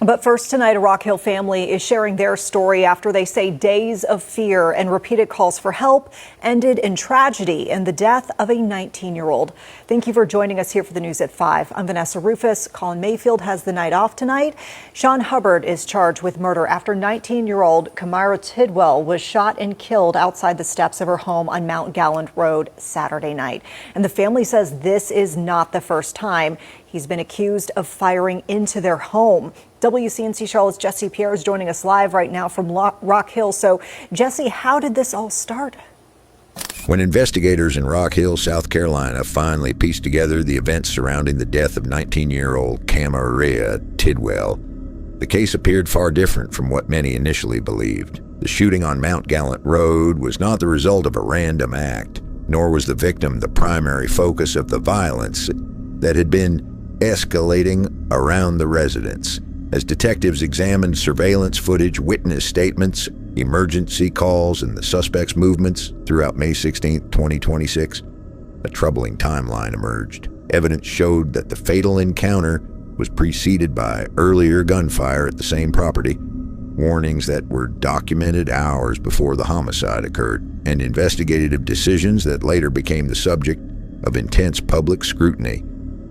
But first tonight, a Rock Hill family is sharing their story after they say days of fear and repeated calls for help ended in tragedy in the death of a 19-year-old. Thank you for joining us here for the news at 5. I'm Vanessa Rufus. Colin Mayfield has the night off tonight. Sean Hubbard is charged with murder after 19-year-old Camariya Tidwell was shot and killed outside the steps of her home on Mount Gallant Road Saturday night. And the family says this is not the first time he's been accused of firing into their home. WCNC Charlotte's Jesse Pierre is joining us live right now from Rock Hill. So, Jesse, how did this all start? When investigators in Rock Hill, South Carolina, finally pieced together the events surrounding the death of 19-year-old Camariya Tidwell, the case appeared far different from what many initially believed. The shooting on Mount Gallant Road was not the result of a random act, nor was the victim the primary focus of the violence that had been escalating around the residence. As detectives examined surveillance footage, witness statements, emergency calls, and the suspect's movements throughout May 16, 2026, a troubling timeline emerged. Evidence showed that the fatal encounter was preceded by earlier gunfire at the same property, warnings that were documented hours before the homicide occurred, and investigative decisions that later became the subject of intense public scrutiny.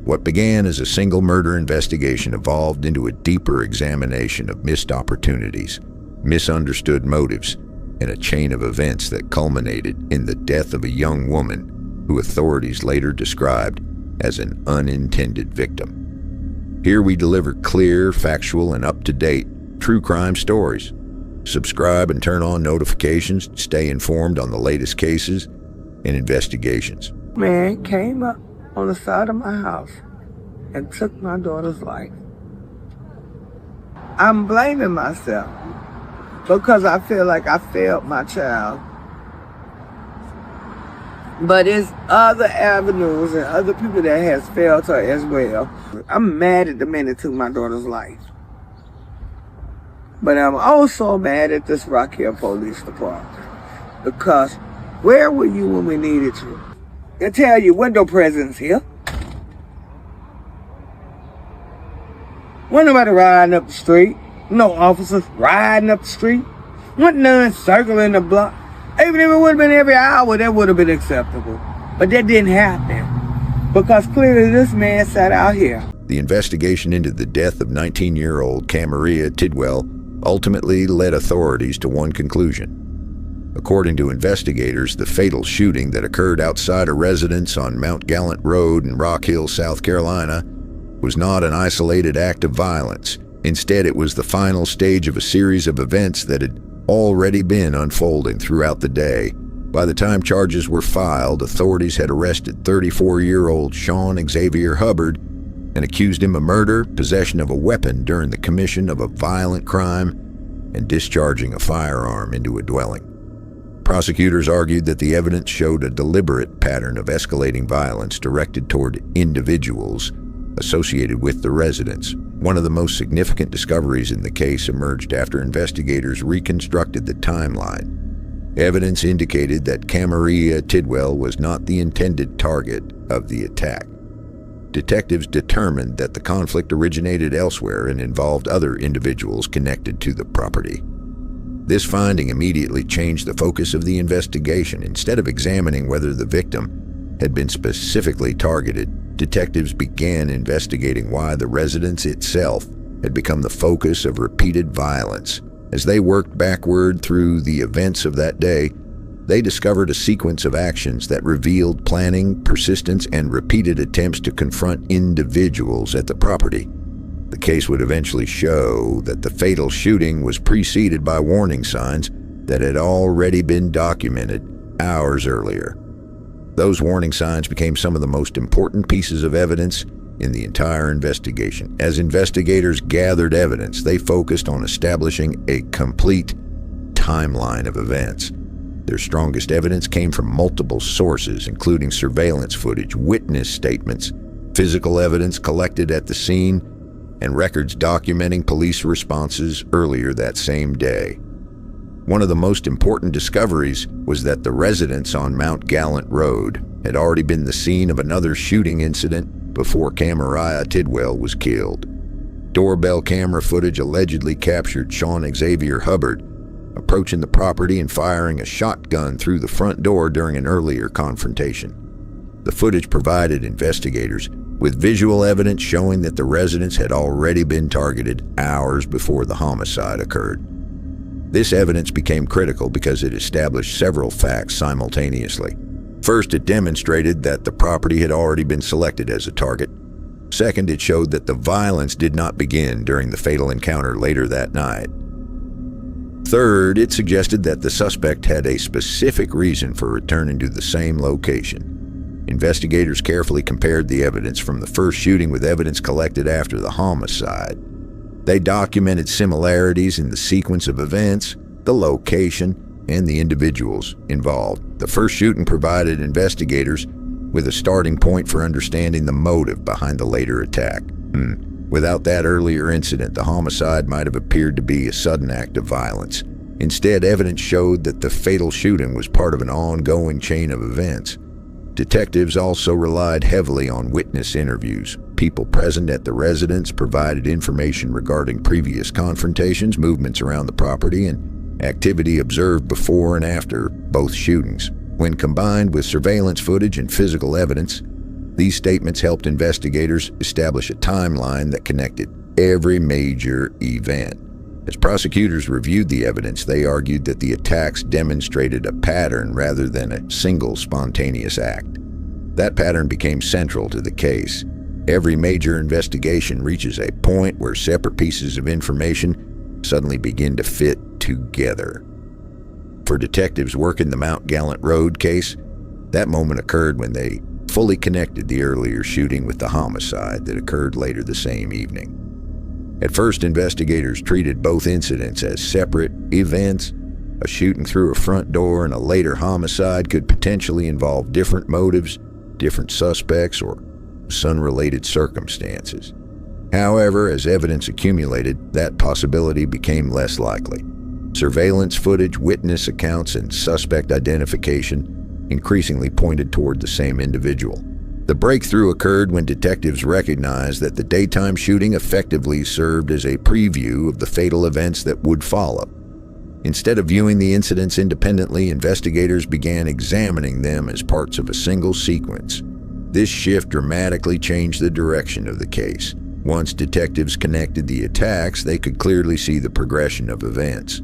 What began as a single murder investigation evolved into a deeper examination of missed opportunities, misunderstood motives, and a chain of events that culminated in the death of a young woman who authorities later described as an unintended victim. Here we deliver clear, factual, and up-to-date true crime stories. Subscribe and turn on notifications to stay informed on the latest cases and investigations. Man came up on the side of my house and took my daughter's life. I'm blaming myself because I feel like I failed my child. But it's other avenues and other people that has failed her as well. I'm mad at the man that took my daughter's life. But I'm also mad at this Rock Hill Police Department because where were you when we needed you? They tell you, window presence here. Wasn't nobody riding up the street. No officers riding up the street. Wasn't none circling the block. Even if it would have been every hour, that would have been acceptable. But that didn't happen because clearly this man sat out here. The investigation into the death of 19-year-old Camariya Tidwell ultimately led authorities to one conclusion. According to investigators, the fatal shooting that occurred outside a residence on Mount Gallant Road in Rock Hill, South Carolina, was not an isolated act of violence. Instead, it was the final stage of a series of events that had already been unfolding throughout the day. By the time charges were filed, authorities had arrested 34-year-old Sean Xavier Hubbard and accused him of murder, possession of a weapon during the commission of a violent crime, and discharging a firearm into a dwelling. Prosecutors argued that the evidence showed a deliberate pattern of escalating violence directed toward individuals associated with the residents. One of the most significant discoveries in the case emerged after investigators reconstructed the timeline. Evidence indicated that Camariya Tidwell was not the intended target of the attack. Detectives determined that the conflict originated elsewhere and involved other individuals connected to the property. This finding immediately changed the focus of the investigation. Instead of examining whether the victim had been specifically targeted, detectives began investigating why the residence itself had become the focus of repeated violence. As they worked backward through the events of that day, they discovered a sequence of actions that revealed planning, persistence, and repeated attempts to confront individuals at the property. The case would eventually show that the fatal shooting was preceded by warning signs that had already been documented hours earlier. Those warning signs became some of the most important pieces of evidence in the entire investigation. As investigators gathered evidence, they focused on establishing a complete timeline of events. Their strongest evidence came from multiple sources, including surveillance footage, witness statements, physical evidence collected at the scene, and records documenting police responses earlier that same day. One of the most important discoveries was that the residence on Mount Gallant Road had already been the scene of another shooting incident before Camariya Tidwell was killed. Doorbell camera footage allegedly captured Sean Xavier Hubbard approaching the property and firing a shotgun through the front door during an earlier confrontation. The footage provided investigators with visual evidence showing that the residence had already been targeted hours before the homicide occurred. This evidence became critical because it established several facts simultaneously. First, it demonstrated that the property had already been selected as a target. Second, it showed that the violence did not begin during the fatal encounter later that night. Third, it suggested that the suspect had a specific reason for returning to the same location. Investigators carefully compared the evidence from the first shooting with evidence collected after the homicide. They documented similarities in the sequence of events, the location, and the individuals involved. The first shooting provided investigators with a starting point for understanding the motive behind the later attack. Without that earlier incident, the homicide might have appeared to be a sudden act of violence. Instead, evidence showed that the fatal shooting was part of an ongoing chain of events. Detectives also relied heavily on witness interviews. People present at the residence provided information regarding previous confrontations, movements around the property, and activity observed before and after both shootings. When combined with surveillance footage and physical evidence, these statements helped investigators establish a timeline that connected every major event. As prosecutors reviewed the evidence, they argued that the attacks demonstrated a pattern rather than a single spontaneous act. That pattern became central to the case. Every major investigation reaches a point where separate pieces of information suddenly begin to fit together. For detectives working the Mount Gallant Road case, that moment occurred when they fully connected the earlier shooting with the homicide that occurred later the same evening. At first, investigators treated both incidents as separate events. A shooting through a front door and a later homicide could potentially involve different motives, different suspects, or unrelated circumstances. However, as evidence accumulated, that possibility became less likely. Surveillance footage, witness accounts, and suspect identification increasingly pointed toward the same individual. The breakthrough occurred when detectives recognized that the daytime shooting effectively served as a preview of the fatal events that would follow. Instead of viewing the incidents independently, investigators began examining them as parts of a single sequence. This shift dramatically changed the direction of the case. Once detectives connected the attacks, they could clearly see the progression of events.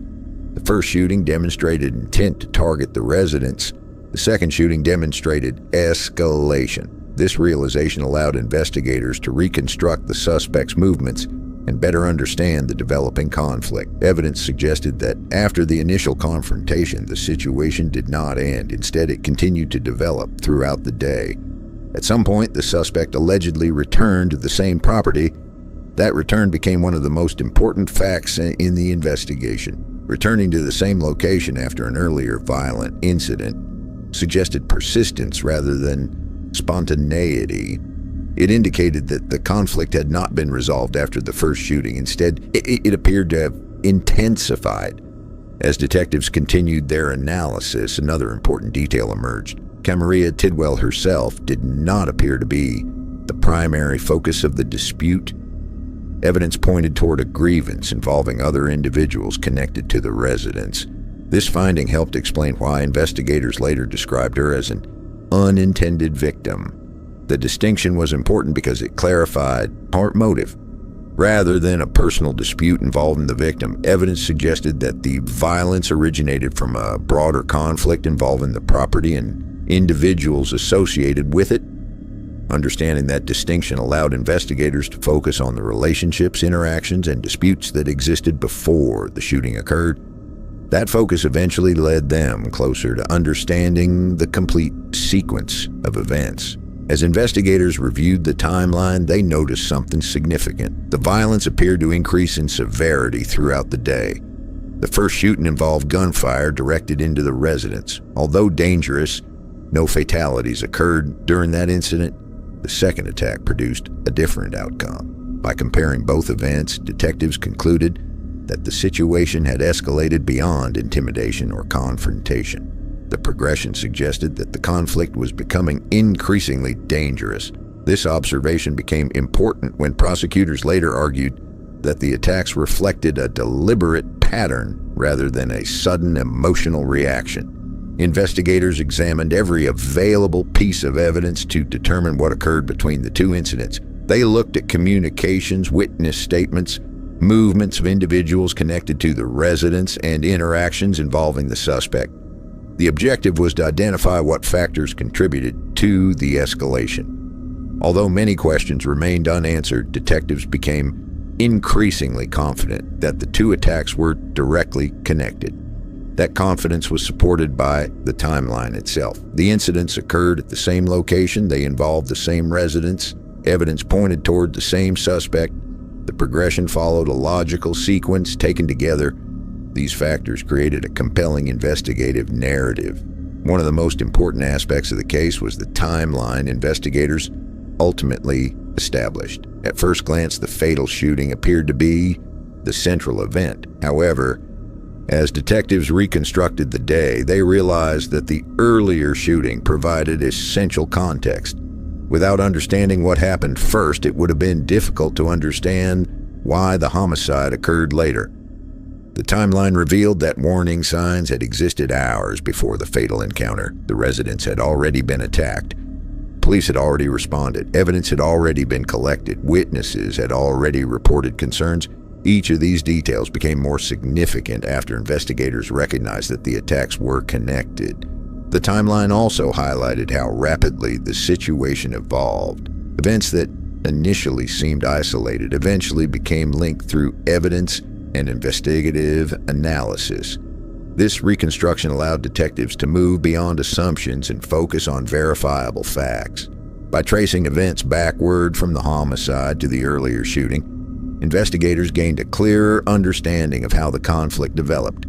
The first shooting demonstrated intent to target the residents. The second shooting demonstrated escalation. This realization allowed investigators to reconstruct the suspect's movements and better understand the developing conflict. Evidence suggested that after the initial confrontation, the situation did not end. Instead, it continued to develop throughout the day. At some point, the suspect allegedly returned to the same property. That return became one of the most important facts in the investigation. Returning to the same location after an earlier violent incident suggested persistence rather than spontaneity. It indicated that the conflict had not been resolved after the first shooting. Instead, it appeared to have intensified. As detectives continued their analysis, another important detail emerged. Camariya Tidwell herself did not appear to be the primary focus of the dispute. Evidence pointed toward a grievance involving other individuals connected to the residence. This finding helped explain why investigators later described her as an unintended victim. The distinction was important because it clarified part motive. Rather than a personal dispute involving the victim, evidence suggested that the violence originated from a broader conflict involving the property and individuals associated with it. Understanding that distinction allowed investigators to focus on the relationships, interactions, and disputes that existed before the shooting occurred. That focus eventually led them closer to understanding the complete sequence of events. As investigators reviewed the timeline, they noticed something significant. The violence appeared to increase in severity throughout the day. The first shooting involved gunfire directed into the residence. Although dangerous, no fatalities occurred during that incident. The second attack produced a different outcome. By comparing both events, detectives concluded that the situation had escalated beyond intimidation or confrontation. The progression suggested that the conflict was becoming increasingly dangerous. This observation became important when prosecutors later argued that the attacks reflected a deliberate pattern rather than a sudden emotional reaction. Investigators examined every available piece of evidence to determine what occurred between the two incidents. They looked at communications, witness statements, movements of individuals connected to the residents, and interactions involving the suspect. The objective was to identify what factors contributed to the escalation. Although many questions remained unanswered, detectives became increasingly confident that the two attacks were directly connected. That confidence was supported by the timeline itself. The incidents occurred at the same location, they involved the same residents, evidence pointed toward the same suspect. The progression followed a logical sequence. Taken together, these factors created a compelling investigative narrative. One of the most important aspects of the case was the timeline investigators ultimately established. At first glance, the fatal shooting appeared to be the central event. However, as detectives reconstructed the day, they realized that the earlier shooting provided essential context. Without understanding what happened first, it would have been difficult to understand why the homicide occurred later. The timeline revealed that warning signs had existed hours before the fatal encounter. The residents had already been attacked. Police had already responded. Evidence had already been collected. Witnesses had already reported concerns. Each of these details became more significant after investigators recognized that the attacks were connected. The timeline also highlighted how rapidly the situation evolved. Events that initially seemed isolated eventually became linked through evidence and investigative analysis. This reconstruction allowed detectives to move beyond assumptions and focus on verifiable facts. By tracing events backward from the homicide to the earlier shooting, investigators gained a clearer understanding of how the conflict developed.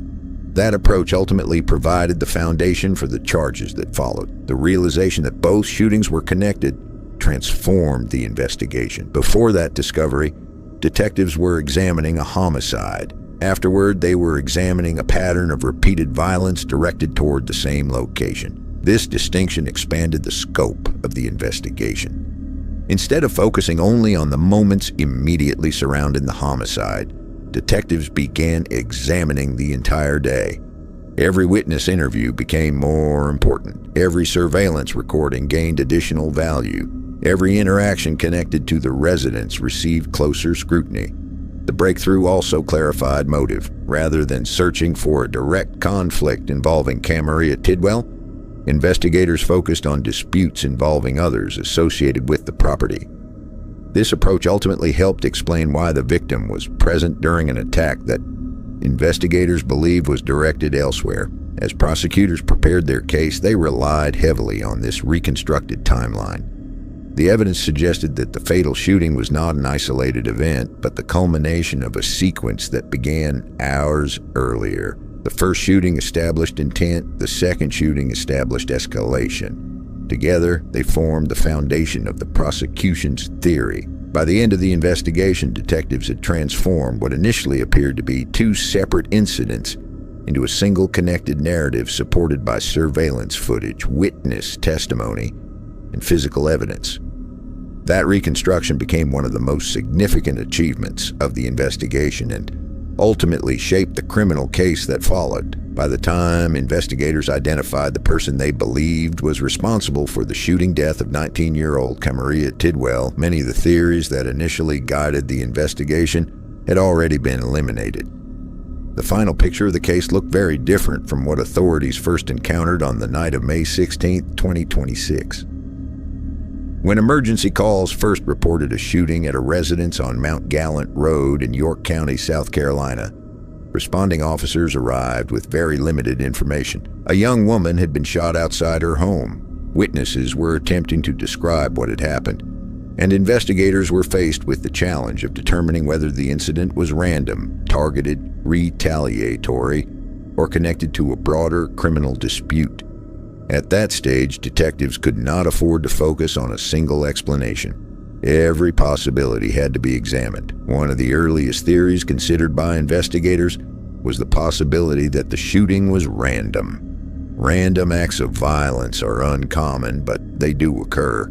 That approach ultimately provided the foundation for the charges that followed. The realization that both shootings were connected transformed the investigation. Before that discovery, detectives were examining a homicide. Afterward, they were examining a pattern of repeated violence directed toward the same location. This distinction expanded the scope of the investigation. Instead of focusing only on the moments immediately surrounding the homicide, detectives began examining the entire day. Every witness interview became more important. Every surveillance recording gained additional value. Every interaction connected to the residents received closer scrutiny. The breakthrough also clarified motive. Rather than searching for a direct conflict involving Camariya Tidwell, investigators focused on disputes involving others associated with the property. This approach ultimately helped explain why the victim was present during an attack that investigators believed was directed elsewhere. As prosecutors prepared their case, they relied heavily on this reconstructed timeline. The evidence suggested that the fatal shooting was not an isolated event, but the culmination of a sequence that began hours earlier. The first shooting established intent, the second shooting established escalation. Together, they formed the foundation of the prosecution's theory. By the end of the investigation, detectives had transformed what initially appeared to be two separate incidents into a single connected narrative supported by surveillance footage, witness testimony, and physical evidence. That reconstruction became one of the most significant achievements of the investigation and ultimately shaped the criminal case that followed. By the time investigators identified the person they believed was responsible for the shooting death of 19-year-old Camariya Tidwell, many of the theories that initially guided the investigation had already been eliminated. The final picture of the case looked very different from what authorities first encountered on the night of May 16, 2026. When emergency calls first reported a shooting at a residence on Mount Gallant Road in York County, South Carolina, responding officers arrived with very limited information. A young woman had been shot outside her home. Witnesses were attempting to describe what had happened, and investigators were faced with the challenge of determining whether the incident was random, targeted, retaliatory, or connected to a broader criminal dispute. At that stage, detectives could not afford to focus on a single explanation. Every possibility had to be examined. One of the earliest theories considered by investigators was the possibility that the shooting was random. Random acts of violence are uncommon, but they do occur.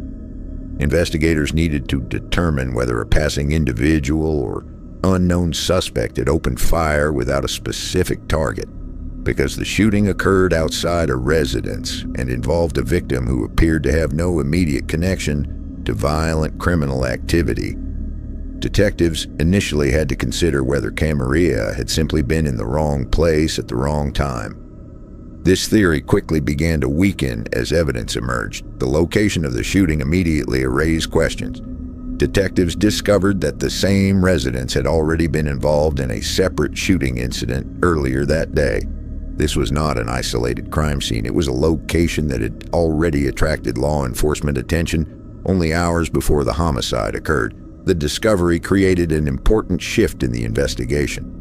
Investigators needed to determine whether a passing individual or unknown suspect had opened fire without a specific target, because the shooting occurred outside a residence and involved a victim who appeared to have no immediate connection to violent criminal activity. Detectives initially had to consider whether Camariya had simply been in the wrong place at the wrong time. This theory quickly began to weaken as evidence emerged. The location of the shooting immediately raised questions. Detectives discovered that the same residence had already been involved in a separate shooting incident earlier that day. This was not an isolated crime scene. It was a location that had already attracted law enforcement attention only hours before the homicide occurred. The discovery created an important shift in the investigation.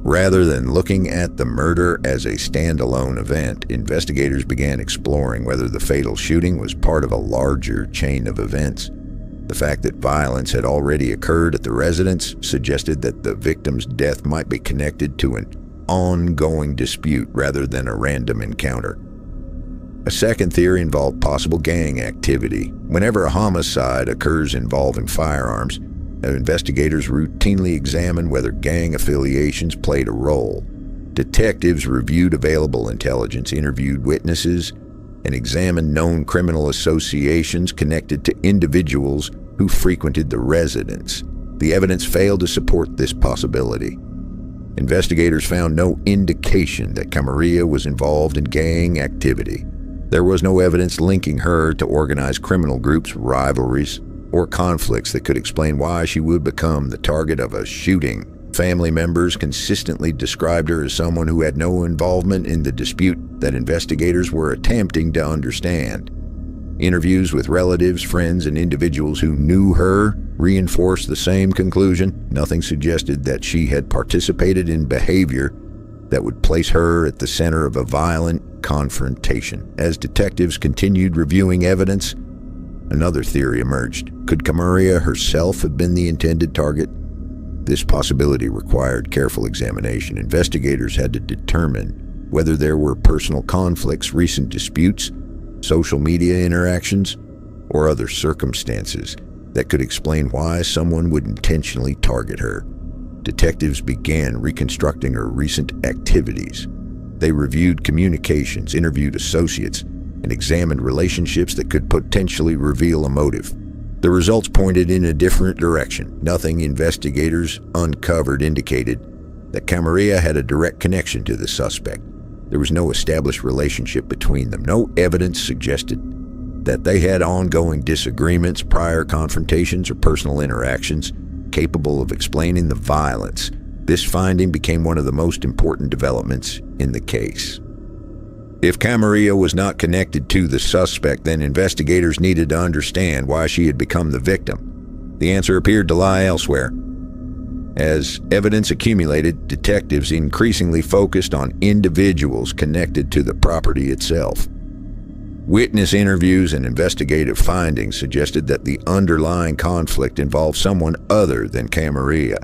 Rather than looking at the murder as a standalone event, investigators began exploring whether the fatal shooting was part of a larger chain of events. The fact that violence had already occurred at the residence suggested that the victim's death might be connected to an ongoing dispute rather than a random encounter. A second theory involved possible gang activity. Whenever a homicide occurs involving firearms, investigators routinely examine whether gang affiliations played a role. Detectives reviewed available intelligence, interviewed witnesses, and examined known criminal associations connected to individuals who frequented the residence. The evidence failed to support this possibility. Investigators found no indication that Camariya was involved in gang activity. There was no evidence linking her to organized criminal groups, rivalries, or conflicts that could explain why she would become the target of a shooting. Family members consistently described her as someone who had no involvement in the dispute that investigators were attempting to understand. Interviews with relatives, friends, and individuals who knew her reinforced the same conclusion. Nothing suggested that she had participated in behavior that would place her at the center of a violent confrontation. As detectives continued reviewing evidence, another theory emerged. Could Camariya herself have been the intended target? This possibility required careful examination. Investigators had to determine whether there were personal conflicts, recent disputes, social media interactions, or other circumstances that could explain why someone would intentionally target her. Detectives began reconstructing her recent activities. They reviewed communications, interviewed associates, and examined relationships that could potentially reveal a motive. The results pointed in a different direction. Nothing investigators uncovered indicated that Camariya had a direct connection to the suspect. There was no established relationship between them. No evidence suggested that they had ongoing disagreements, prior confrontations, or personal interactions capable of explaining the violence. This finding became one of the most important developments in the case. If Camariya was not connected to the suspect, then investigators needed to understand why she had become the victim. The answer appeared to lie elsewhere. As evidence accumulated, detectives increasingly focused on individuals connected to the property itself. Witness interviews and investigative findings suggested that the underlying conflict involved someone other than Camariya.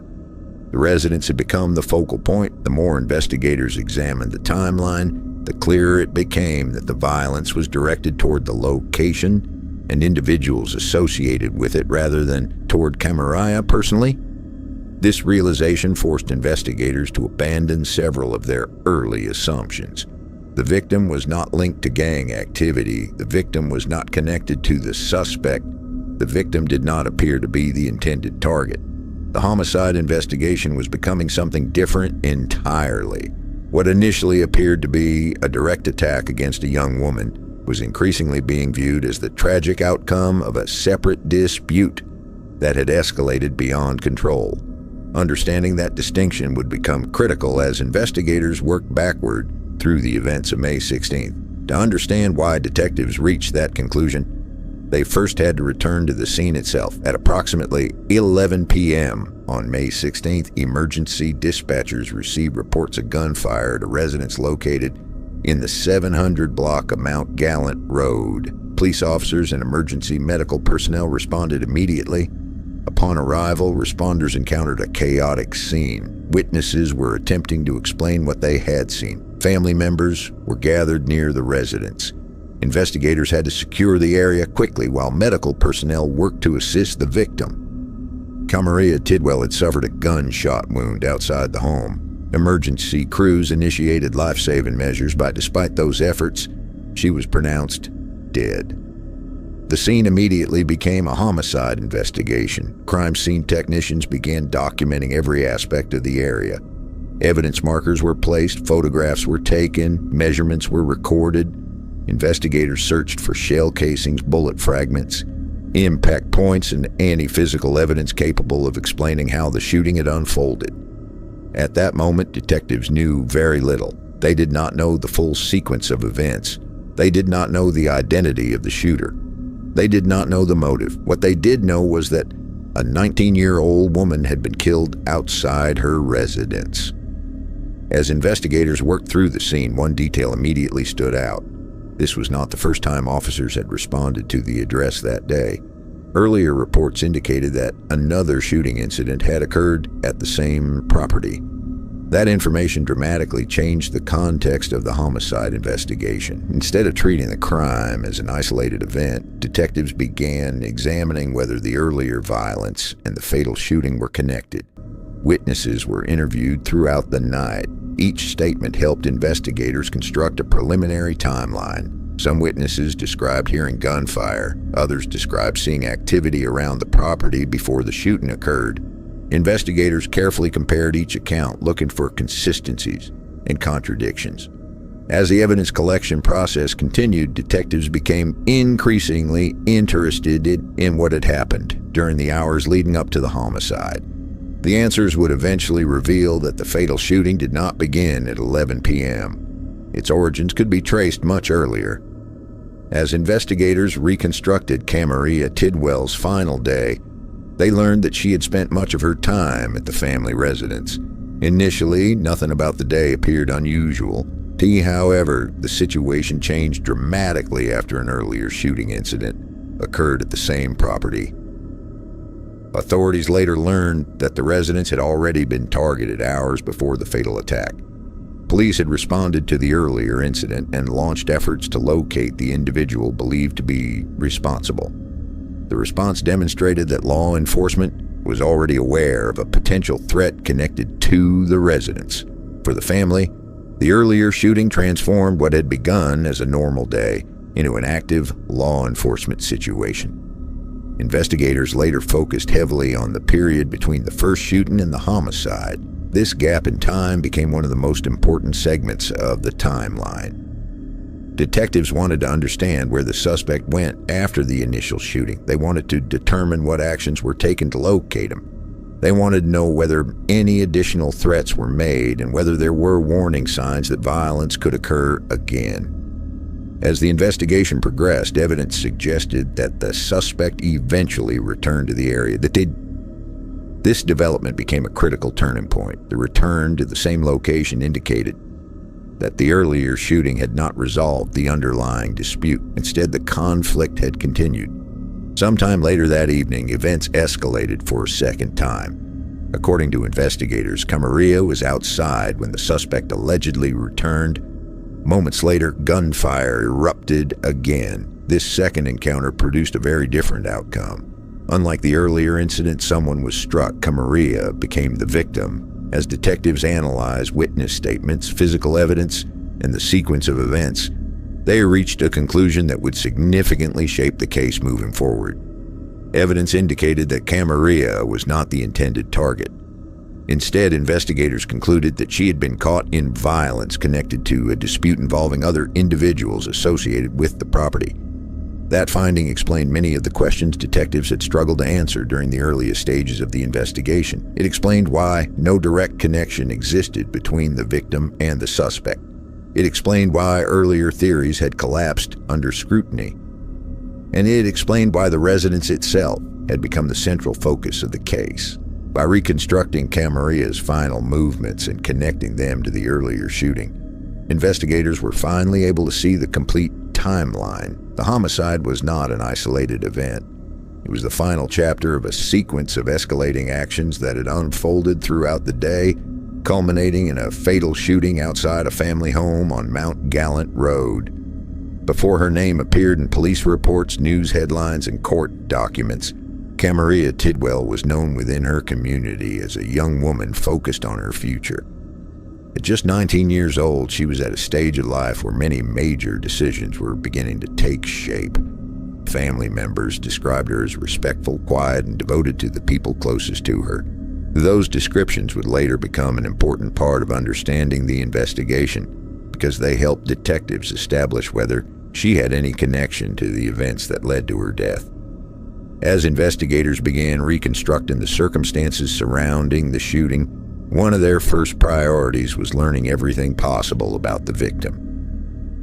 The residence had become the focal point. The more investigators examined the timeline, the clearer it became that the violence was directed toward the location and individuals associated with it rather than toward Camariya personally. This realization forced investigators to abandon several of their early assumptions. The victim was not linked to gang activity. The victim was not connected to the suspect. The victim did not appear to be the intended target. The homicide investigation was becoming something different entirely. What initially appeared to be a direct attack against a young woman was increasingly being viewed as the tragic outcome of a separate dispute that had escalated beyond control. Understanding that distinction would become critical as investigators worked backward through the events of May 16th. To understand why detectives reached that conclusion, they first had to return to the scene itself. At approximately 11 p.m. on May 16th, emergency dispatchers received reports of gunfire at a residence located in the 700 block of Mount Gallant Road. Police officers and emergency medical personnel responded immediately. Upon arrival, responders encountered a chaotic scene. Witnesses were attempting to explain what they had seen. Family members were gathered near the residence. Investigators had to secure the area quickly while medical personnel worked to assist the victim. Camariya Tidwell had suffered a gunshot wound outside the home. Emergency crews initiated life-saving measures, but despite those efforts, she was pronounced dead. The scene immediately became a homicide investigation. Crime scene technicians began documenting every aspect of the area. Evidence markers were placed, photographs were taken, measurements were recorded. Investigators searched for shell casings, bullet fragments, impact points, and any physical evidence capable of explaining how the shooting had unfolded. At that moment, detectives knew very little. They did not know the full sequence of events. They did not know the identity of the shooter. They did not know the motive. What they did know was that a 19-year-old woman had been killed outside her residence. As investigators worked through the scene, one detail immediately stood out. This was not the first time officers had responded to the address that day. Earlier reports indicated that another shooting incident had occurred at the same property. That information dramatically changed the context of the homicide investigation. Instead of treating the crime as an isolated event, detectives began examining whether the earlier violence and the fatal shooting were connected. Witnesses were interviewed throughout the night. Each statement helped investigators construct a preliminary timeline. Some witnesses described hearing gunfire. Others described seeing activity around the property before the shooting occurred. Investigators carefully compared each account, looking for consistencies and contradictions. As the evidence collection process continued, detectives became increasingly interested in what had happened during the hours leading up to the homicide. The answers would eventually reveal that the fatal shooting did not begin at 11 p.m. Its origins could be traced much earlier. As investigators reconstructed Camariya Tidwell's final day, they learned that she had spent much of her time at the family residence. Initially, nothing about the day appeared unusual. However, the situation changed dramatically after an earlier shooting incident occurred at the same property. Authorities later learned that the residence had already been targeted hours before the fatal attack. Police had responded to the earlier incident and launched efforts to locate the individual believed to be responsible. The response demonstrated that law enforcement was already aware of a potential threat connected to the residence. For the family, the earlier shooting transformed what had begun as a normal day into an active law enforcement situation. Investigators later focused heavily on the period between the first shooting and the homicide. This gap in time became one of the most important segments of the timeline. Detectives wanted to understand where the suspect went after the initial shooting. They wanted to determine what actions were taken to locate him. They wanted to know whether any additional threats were made and whether there were warning signs that violence could occur again. As the investigation progressed, evidence suggested that the suspect eventually returned to the area. This development became a critical turning point. The return to the same location indicated that the earlier shooting had not resolved the underlying dispute. Instead, the conflict had continued. Sometime later that evening, events escalated for a second time. According to investigators, Camariya was outside when the suspect allegedly returned. Moments later, gunfire erupted again. This second encounter produced a very different outcome. Unlike the earlier incident, someone was struck. Camariya became the victim. As detectives analyzed witness statements, physical evidence, and the sequence of events, they reached a conclusion that would significantly shape the case moving forward. Evidence indicated that Camariya was not the intended target. Instead, investigators concluded that she had been caught in violence connected to a dispute involving other individuals associated with the property. That finding explained many of the questions detectives had struggled to answer during the earliest stages of the investigation. It explained why no direct connection existed between the victim and the suspect. It explained why earlier theories had collapsed under scrutiny. And it explained why the residence itself had become the central focus of the case. By reconstructing Camariya's final movements and connecting them to the earlier shooting, investigators were finally able to see the complete timeline. The homicide was not an isolated event. It was the final chapter of a sequence of escalating actions that had unfolded throughout the day, culminating in a fatal shooting outside a family home on Mount Gallant Road. Before her name appeared in police reports, news headlines, and court documents, Camariya Tidwell was known within her community as a young woman focused on her future. At just 19 years old, she was at a stage of life where many major decisions were beginning to take shape. Family members described her as respectful, quiet, and devoted to the people closest to her. Those descriptions would later become an important part of understanding the investigation because they helped detectives establish whether she had any connection to the events that led to her death. As investigators began reconstructing the circumstances surrounding the shooting, one of their first priorities was learning everything possible about the victim.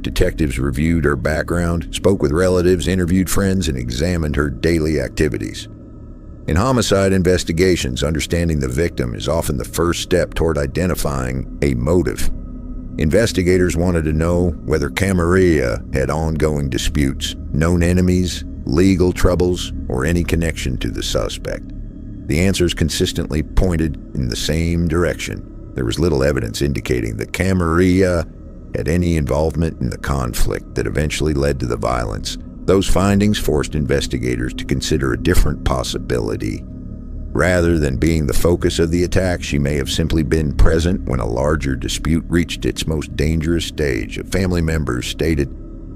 Detectives reviewed her background, spoke with relatives, interviewed friends, and examined her daily activities. In homicide investigations, understanding the victim is often the first step toward identifying a motive. Investigators wanted to know whether Camariya had ongoing disputes, known enemies, legal troubles, or any connection to the suspect. The answers consistently pointed in the same direction. There was little evidence indicating that Camariya had any involvement in the conflict that eventually led to the violence. Those findings forced investigators to consider a different possibility. Rather than being the focus of the attack, she may have simply been present when a larger dispute reached its most dangerous stage. Family members stated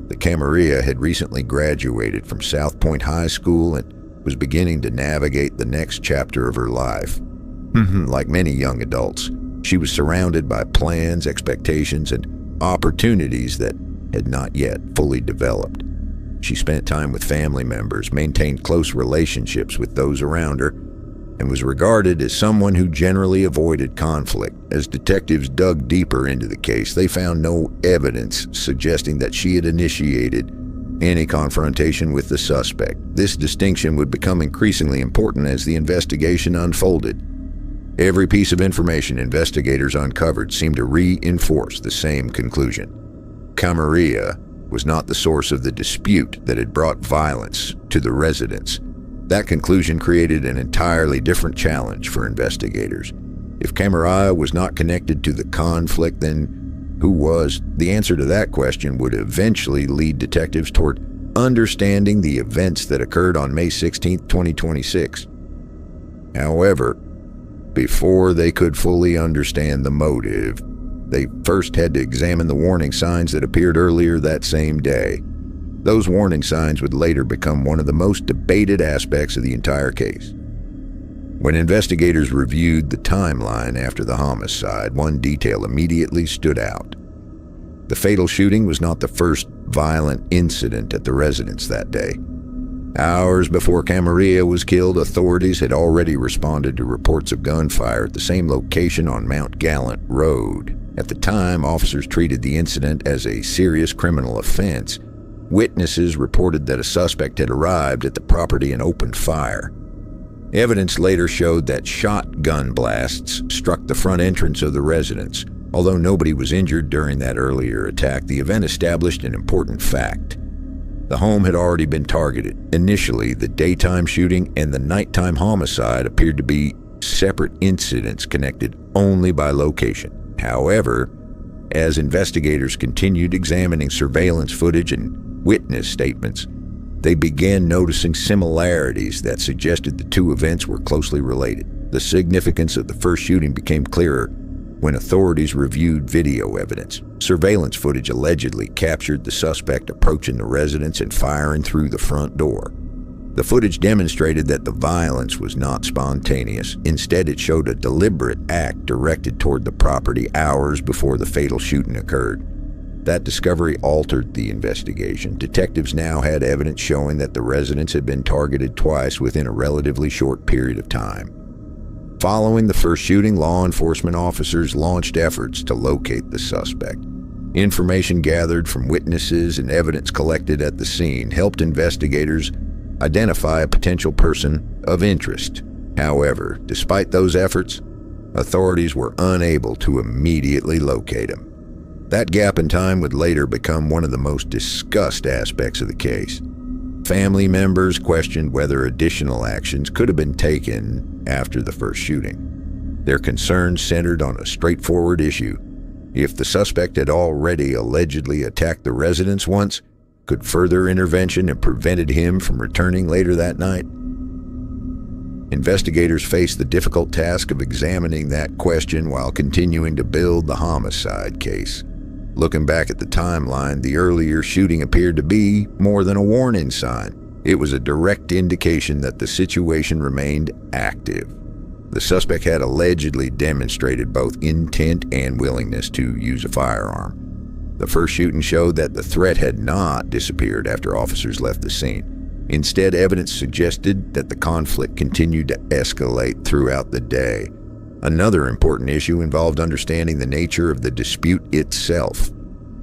that Camariya had recently graduated from South Point High School and was beginning to navigate the next chapter of her life. Like many young adults, she was surrounded by plans, expectations, and opportunities that had not yet fully developed. She spent time with family members, maintained close relationships with those around her, and was regarded as someone who generally avoided conflict. As detectives dug deeper into the case, they found no evidence suggesting that she had initiated any confrontation with the suspect. This distinction would become increasingly important as the investigation unfolded. Every piece of information investigators uncovered seemed to reinforce the same conclusion. Camariya was not the source of the dispute that had brought violence to the residents. That conclusion created an entirely different challenge for investigators. If Camariya was not connected to the conflict, then who was? The answer to that question would eventually lead detectives toward understanding the events that occurred on May 16, 2026. However, before they could fully understand the motive, they first had to examine the warning signs that appeared earlier that same day. Those warning signs would later become one of the most debated aspects of the entire case. When investigators reviewed the timeline after the homicide, one detail immediately stood out. The fatal shooting was not the first violent incident at the residence that day. Hours before Camariya was killed, authorities had already responded to reports of gunfire at the same location on Mount Gallant Road. At the time, officers treated the incident as a serious criminal offense. Witnesses reported that a suspect had arrived at the property and opened fire. Evidence later showed that shotgun blasts struck the front entrance of the residence. Although nobody was injured during that earlier attack, the event established an important fact. The home had already been targeted. Initially, the daytime shooting and the nighttime homicide appeared to be separate incidents connected only by location. However, as investigators continued examining surveillance footage and witness statements, they began noticing similarities that suggested the two events were closely related. The significance of the first shooting became clearer when authorities reviewed video evidence. Surveillance footage allegedly captured the suspect approaching the residence and firing through the front door. The footage demonstrated that the violence was not spontaneous. Instead, it showed a deliberate act directed toward the property hours before the fatal shooting occurred. That discovery altered the investigation. Detectives now had evidence showing that the residence had been targeted twice within a relatively short period of time. Following the first shooting, law enforcement officers launched efforts to locate the suspect. Information gathered from witnesses and evidence collected at the scene helped investigators identify a potential person of interest. However, despite those efforts, authorities were unable to immediately locate him. That gap in time would later become one of the most discussed aspects of the case. Family members questioned whether additional actions could have been taken after the first shooting. Their concerns centered on a straightforward issue. If the suspect had already allegedly attacked the residence once, could further intervention have prevented him from returning later that night? Investigators faced the difficult task of examining that question while continuing to build the homicide case. Looking back at the timeline, the earlier shooting appeared to be more than a warning sign. It was a direct indication that the situation remained active. The suspect had allegedly demonstrated both intent and willingness to use a firearm. The first shooting showed that the threat had not disappeared after officers left the scene. Instead, evidence suggested that the conflict continued to escalate throughout the day. Another important issue involved understanding the nature of the dispute itself.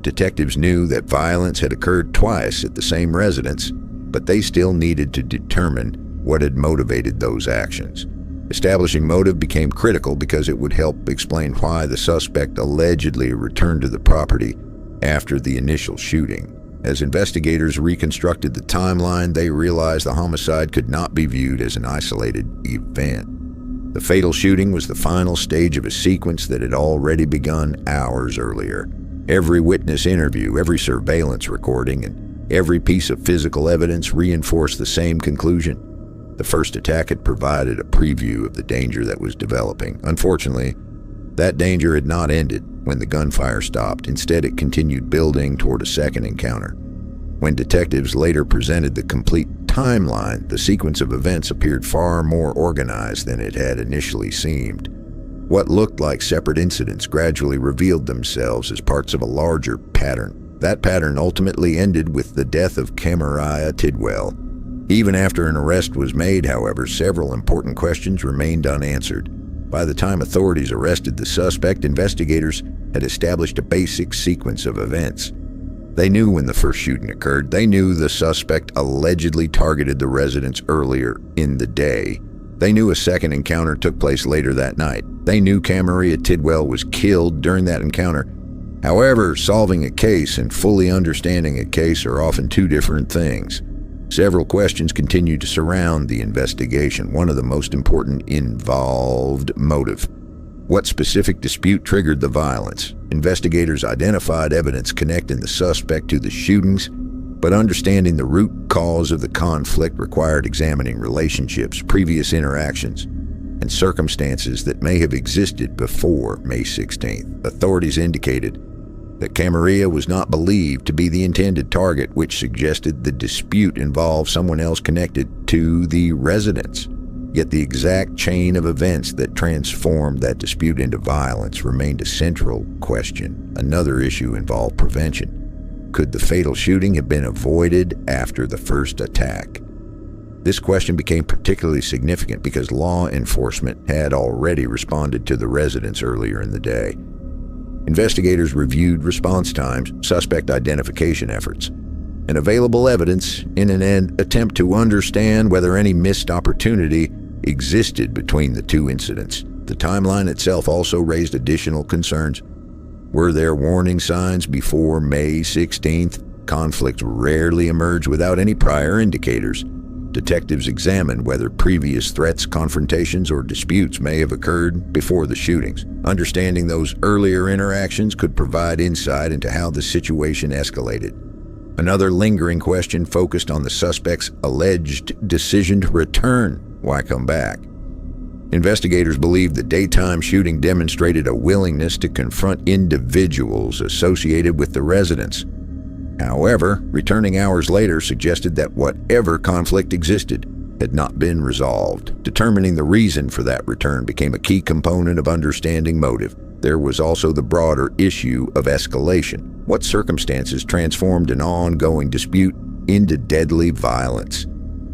Detectives knew that violence had occurred twice at the same residence, but they still needed to determine what had motivated those actions. Establishing motive became critical because it would help explain why the suspect allegedly returned to the property after the initial shooting. As investigators reconstructed the timeline, they realized the homicide could not be viewed as an isolated event. The fatal shooting was the final stage of a sequence that had already begun hours earlier. Every witness interview, every surveillance recording, and every piece of physical evidence reinforced the same conclusion. The first attack had provided a preview of the danger that was developing. Unfortunately, that danger had not ended when the gunfire stopped. Instead, it continued building toward a second encounter. When detectives later presented the complete timeline, the sequence of events appeared far more organized than it had initially seemed. What looked like separate incidents gradually revealed themselves as parts of a larger pattern. That pattern ultimately ended with the death of Camariya Tidwell. Even after an arrest was made, however, several important questions remained unanswered. By the time authorities arrested the suspect, investigators had established a basic sequence of events. They knew when the first shooting occurred. They knew the suspect allegedly targeted the residence earlier in the day. They knew a second encounter took place later that night. They knew Camariya Tidwell was killed during that encounter. However, solving a case and fully understanding a case are often two different things. Several questions continued to surround the investigation. One of the most important involved motive. What specific dispute triggered the violence? Investigators identified evidence connecting the suspect to the shootings, but understanding the root cause of the conflict required examining relationships, previous interactions, and circumstances that may have existed before May 16th. Authorities indicated that Camariya was not believed to be the intended target, which suggested the dispute involved someone else connected to the residence. Yet the exact chain of events that transformed that dispute into violence remained a central question. Another issue involved prevention. Could the fatal shooting have been avoided after the first attack? This question became particularly significant because law enforcement had already responded to the residence earlier in the day. Investigators reviewed response times, suspect identification efforts, and available evidence in an attempt to understand whether any missed opportunity existed between the two incidents. The timeline itself also raised additional concerns. Were there warning signs before May 16th? Conflicts rarely emerge without any prior indicators. Detectives examined whether previous threats, confrontations, or disputes may have occurred before the shootings. Understanding those earlier interactions could provide insight into how the situation escalated. Another lingering question focused on the suspect's alleged decision to return. Why come back? Investigators believe the daytime shooting demonstrated a willingness to confront individuals associated with the residence. However, returning hours later suggested that whatever conflict existed had not been resolved. Determining the reason for that return became a key component of understanding motive. There was also the broader issue of escalation. What circumstances transformed an ongoing dispute into deadly violence?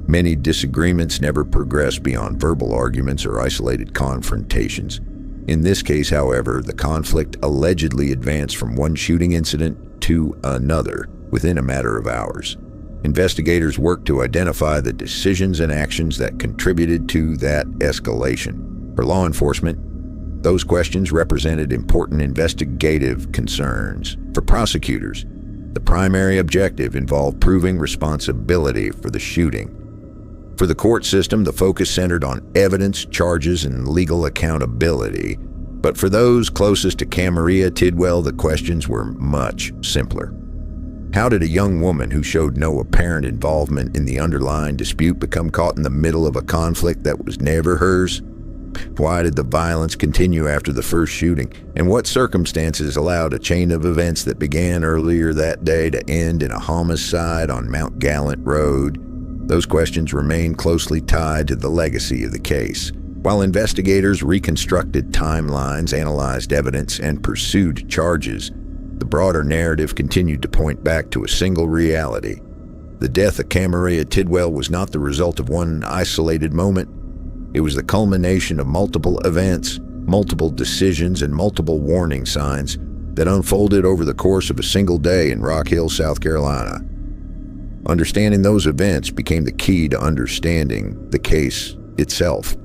Many disagreements never progressed beyond verbal arguments or isolated confrontations. In this case, however, the conflict allegedly advanced from one shooting incident to another within a matter of hours. Investigators worked to identify the decisions and actions that contributed to that escalation. For law enforcement, those questions represented important investigative concerns. For prosecutors, the primary objective involved proving responsibility for the shooting. For the court system, the focus centered on evidence, charges, and legal accountability. But for those closest to Camariya Tidwell, the questions were much simpler. How did a young woman who showed no apparent involvement in the underlying dispute become caught in the middle of a conflict that was never hers? Why did the violence continue after the first shooting? And what circumstances allowed a chain of events that began earlier that day to end in a homicide on Mount Gallant Road? Those questions remain closely tied to the legacy of the case. While investigators reconstructed timelines, analyzed evidence, and pursued charges, the broader narrative continued to point back to a single reality. The death of Camariya Tidwell was not the result of one isolated moment. It was the culmination of multiple events, multiple decisions, and multiple warning signs that unfolded over the course of a single day in Rock Hill, South Carolina. Understanding those events became the key to understanding the case itself.